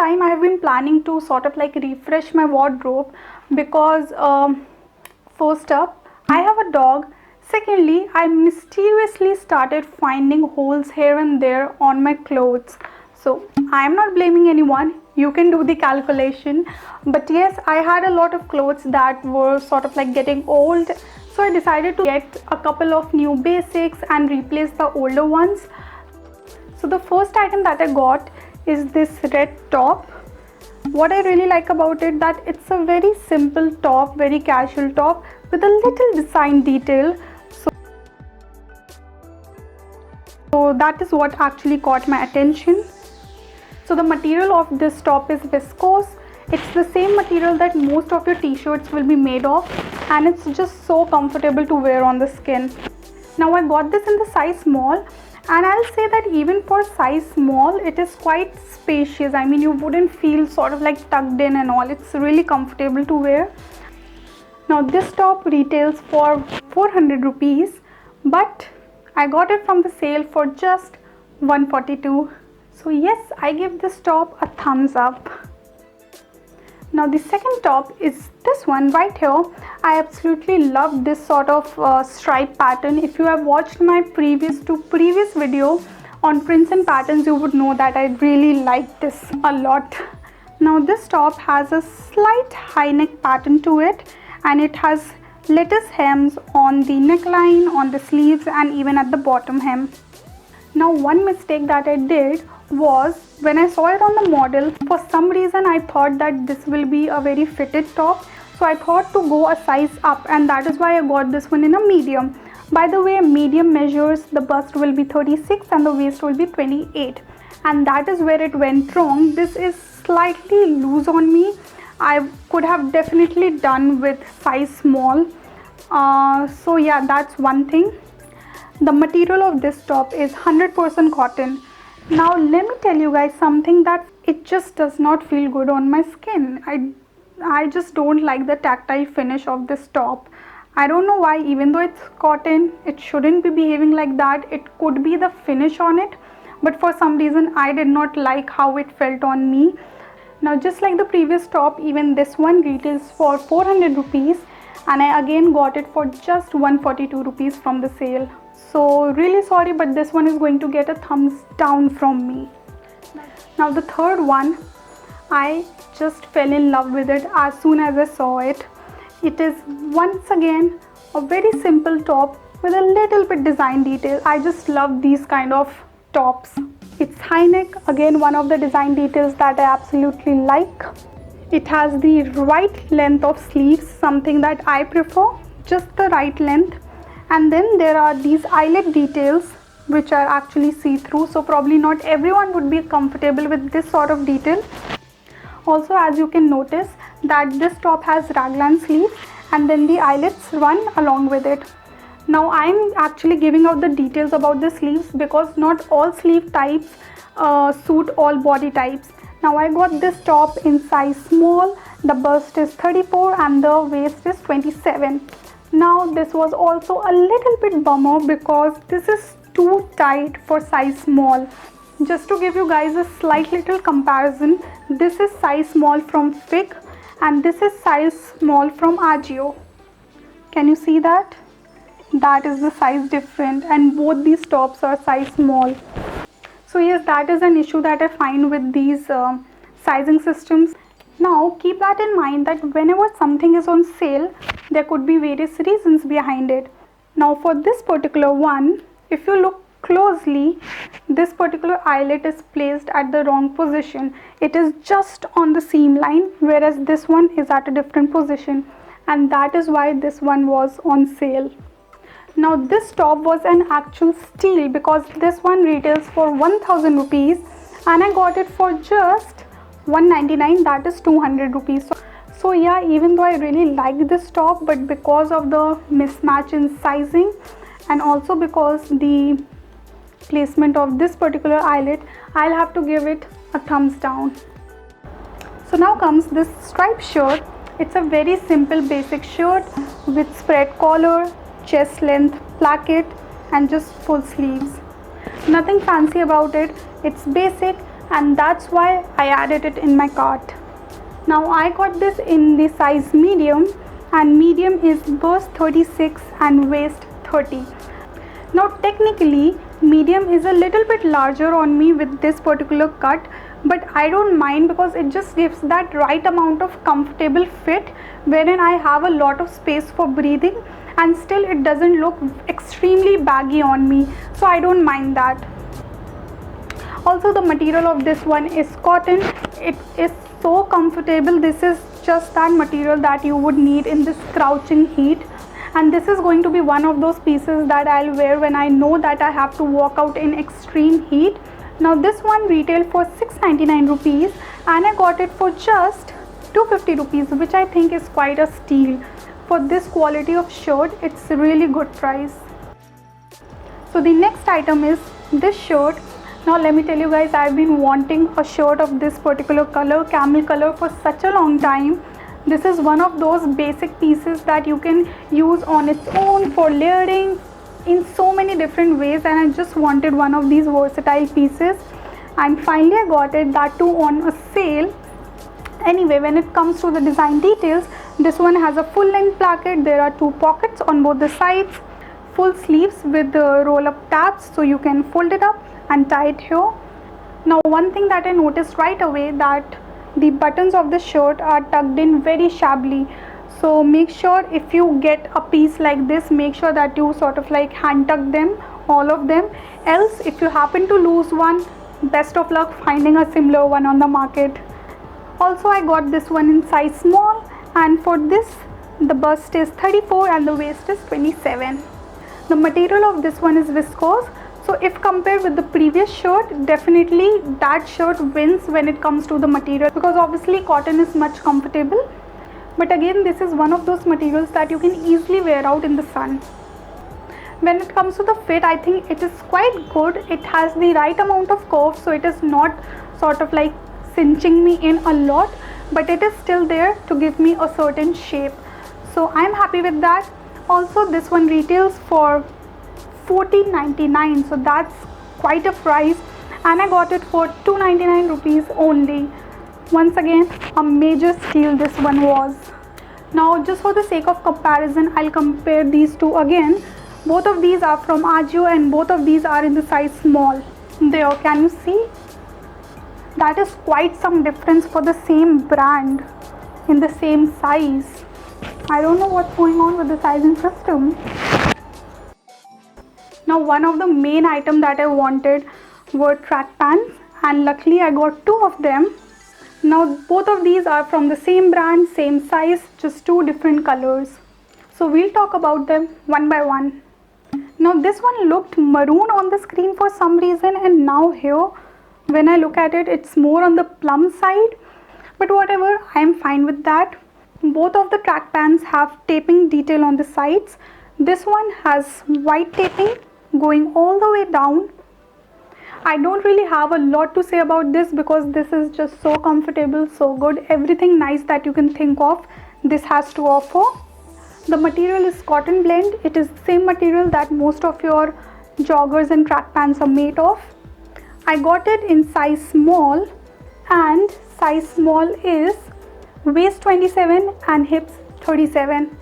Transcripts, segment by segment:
time I have been planning to sort of like refresh my wardrobe because first up, I have a dog. Secondly, I mysteriously started finding holes here and there on my clothes. So I am not blaming anyone. You can do the calculation. But yes, I had a lot of clothes that were sort of like getting old. So I decided to get a couple of new basics and replace the older ones. So the first item that I got is this red top. What I really like about it, that it's a very simple top, very casual top with a little design detail. So that is what actually caught my attention. So the material of this top is viscose. It's the same material that most of your t-shirts will be made of, and it's just so comfortable to wear on the skin. Now I got this in the size small, and I'll say that even for size small it is quite spacious. I mean, you wouldn't feel sort of like tucked in and all. It's really comfortable to wear. Now this top retails for 400 rupees, but I got it from the sale for just 142. So yes, I give this top a thumbs up. Now the second top is this one right here. I absolutely love this sort of stripe pattern. If you have watched my previous video on prints and patterns, you would know that I really like this a lot. Now this top has a slight high neck pattern to it, and it has lettuce hems on the neckline, on the sleeves, and even at the bottom hem. Now one mistake that I did was, when I saw it on the model, for some reason I thought that this will be a very fitted top, so I thought to go a size up, and that is why I got this one in a medium. By the way, medium measures, the bust will be 36 and the waist will be 28, and that is where it went wrong. This is slightly loose on me. I could have definitely done with size small. So yeah, that's one thing. The material of this top is 100% cotton. Now let me tell you guys something, that it just does not feel good on my skin. I just don't like the tactile finish of this top. I don't know why. Even though it's cotton, it shouldn't be behaving like that. It could be the finish on it, but for some reason I did not like how it felt on me. Now just like the previous top, even this one retails for 400 rupees, and I again got it for just 142 rupees from the sale. So really sorry, but this one is going to get a thumbs down from me. Now the third one, I just fell in love with it as soon as I saw it. It is once again a very simple top with a little bit design detail. I just love these kind of tops. It's high neck, again one of the design details that I absolutely like. It has the right length of sleeves, something that I prefer, just the right length. And then there are these eyelet details which are actually see-through, so probably not everyone would be comfortable with this sort of detail. Also, as you can notice, that this top has raglan sleeves, and then the eyelets run along with it. Now I'm actually giving out the details about the sleeves because not all sleeve types suit all body types. Now I got this top in size small. The bust is 34 and the waist is 27. Now this was also a little bit bummer because this is too tight for size small. Just to give you guys a slight little comparison, this is size small from Fig and this is size small from Ajio. Can you see that? That is the size difference, and both these tops are size small. So yes, that is an issue that I find with these sizing systems. Now keep that in mind, that whenever something is on sale, there could be various reasons behind it. Now for this particular one, if you look closely, this particular eyelet is placed at the wrong position. It is just on the seam line, whereas this one is at a different position, and that is why this one was on sale. Now this top was an actual steal because this one retails for 1000 rupees and I got it for just 199, that is 200 rupees. So yeah, even though I really like this top, but because of the mismatch in sizing and also because the placement of this particular eyelet, I'll have to give it a thumbs down. So now comes this striped shirt. It's a very simple basic shirt with spread collar, chest length placket and just full sleeves. Nothing fancy about it. It's basic, and that's why I added it in my cart. Now I got this in the size medium, and medium is bust 36 and waist 30. Now technically medium is a little bit larger on me with this particular cut, but I don't mind because it just gives that right amount of comfortable fit wherein I have a lot of space for breathing, and still it doesn't look extremely baggy on me, so I don't mind that. Also, the material of this one is cotton. It is so comfortable. This is just that material that you would need in this crouching heat, and this is going to be one of those pieces that I'll wear when I know that I have to walk out in extreme heat. Now this one retailed for 699 rupees and I got it for just 250 rupees, which I think is quite a steal. For this quality of shirt, it's a really good price. So the next item is this shirt. Now let me tell you guys, I've been wanting a shirt of this particular color, camel color, for such a long time. This is one of those basic pieces that you can use on its own for layering in so many different ways, and I just wanted one of these versatile pieces, and finally I got it, that too on a sale. Anyway, when it comes to the design details, this one has a full length placket. There are two pockets on both the sides, full sleeves with the roll up tabs, so you can fold it up and tie it here. Now one thing that I noticed right away, that the buttons of the shirt are tucked in very shabbily, so make sure if you get a piece like this, make sure that you sort of like hand tuck them, all of them, else if you happen to lose one, best of luck finding a similar one on the market. Also I got this one in size small, and for this the bust is 34 and the waist is 27. The material of this one is viscose, so if compared with the previous shirt, definitely that shirt wins when it comes to the material, because obviously cotton is much comfortable, but again this is one of those materials that you can easily wear out in the sun. When it comes to the fit, I think it is quite good. It has the right amount of curve, so it is not sort of like cinching me in a lot, but it is still there to give me a certain shape, so I'm happy with that. Also this one retails for 14.99, so that's quite a price, and I got it for 299 rupees only. Once again, a major steal this one was. Now just for the sake of comparison, I'll compare these two again. Both of these are from Ajio and both of these are in the size small. There, can you see? That is quite some difference for the same brand in the same size. I don't know what's going on with the sizing system. Now one of the main items that I wanted were track pants, and luckily I got two of them. Now both of these are from the same brand, same size, just two different colors. So we'll talk about them one by one. Now this one looked maroon on the screen for some reason, and now here when I look at it, it's more on the plum side, but whatever, I am fine with that. Both of the track pants have taping detail on the sides. This one has white taping going all the way down. I don't really have a lot to say about this because this is just so comfortable, so good, everything nice that you can think of this has to offer. The material is cotton blend. It is the same material that most of your joggers and track pants are made of. I got it in size small, and size small is waist 27 and hips 37.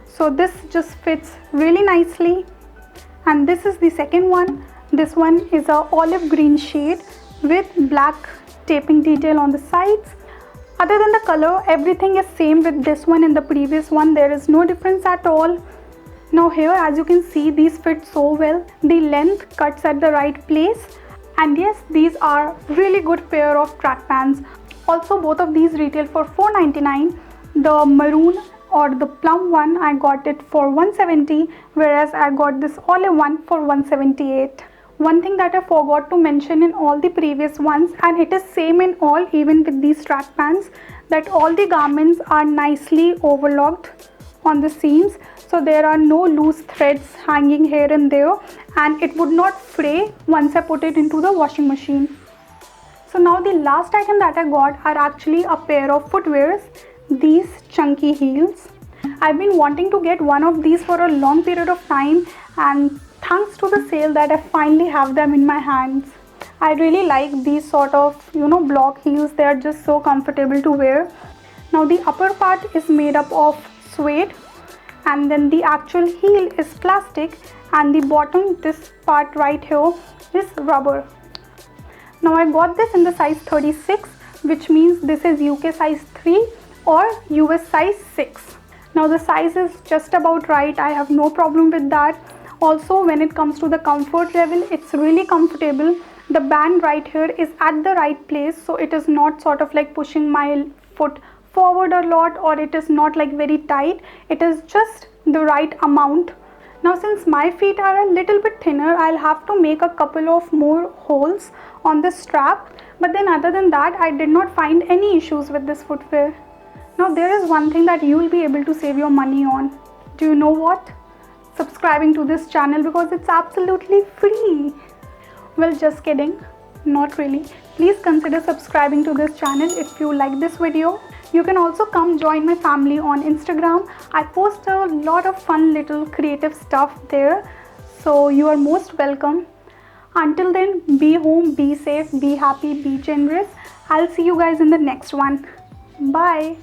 So this just fits really nicely. And this is the second one. This one is a olive green shade with black taping detail on the sides. Other than the color, everything is same with this one and the previous one. There is no difference at all. Now here, as you can see, these fit so well. The length cuts at the right place, and yes, these are really good pair of track pants. Also both of these retail for 499. The maroon or the plum one, I got it for 170, whereas I got this olive one for 178. One thing that I forgot to mention in all the previous ones, and it is same in all, even with these track pants, that all the garments are nicely overlocked on the seams, so there are no loose threads hanging here and there, and it would not fray once I put it into the washing machine. So now the last item that I got are actually a pair of footwears, these chunky heels. I've been wanting to get one of these for a long period of time, and thanks to the sale that I finally have them in my hands. I really like these sort of block heels. They are just so comfortable to wear. Now the upper part is made up of suede, and then the actual heel is plastic, and the bottom, this part right here, is rubber. Now I got this in the size 36, which means this is UK size 3 or US size 6. Now the size is just about right. I have no problem with that. Also, when it comes to the comfort level, it's really comfortable. The band right here is at the right place, so it is not sort of like pushing my foot forward a lot, or it is not like very tight. It is just the right amount. Now since my feet are a little bit thinner, I'll have to make a couple of more holes on the strap, but then other than that, I did not find any issues with this footwear. Now there is one thing that you will be able to save your money on. Do you know what? Subscribing to this channel, because it's absolutely free. Well, just kidding, not really. Please consider subscribing to this channel if you like this video. You can also come join my family on Instagram. I post a lot of fun little creative stuff there, so you are most welcome. Until then, be home, be safe, be happy, be generous. I'll see you guys in the next one. Bye.